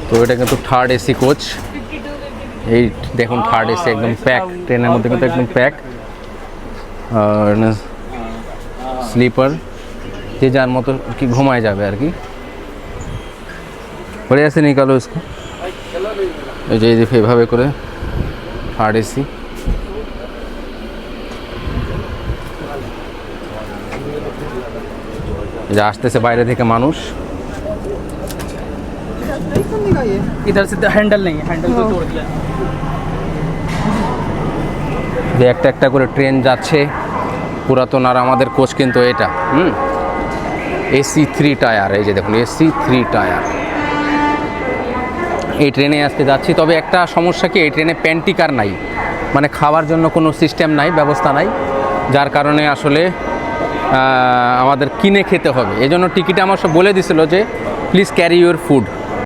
তো এটা কিন্তু থার্ড এসি কোচ। এই দেখুন থার্ড এসি একদম প্যাক, ট্রেনের মধ্যে কিন্তু একদম প্যাক। আর স্লিপার, যে যার মতো কি ঘুমায় যাবে আর কি। বলে আসে নিকালো इसको। এই যে এভাবে করে থার্ড এসি। যে আসতেছে বাইরে থেকে মানুষ। इधर से हैंडल नहीं है, हैंडल को तोड़ दिया। যে একটা একটা করে ট্রেন যাচ্ছে পুরাতন। আর আমাদের কোচ কিন্তু এটা এসি 3 টায়ার। এই যে দেখুন এসি 3 টায়ার। এই ট্রেনে আজকে যাচ্ছি। তবে একটা সমস্যা কি, এই ট্রেনে প্যান্টিকার নাই, মানে খাওয়ার জন্য কোনো সিস্টেম নাই, ব্যবস্থা নাই, যার কারণে আসলে আমাদের কিনে খেতে হবে। এই জন্য টিকিটে আমার সব বলে দিছিল যে প্লিজ ক্যারি ইউর ফুড।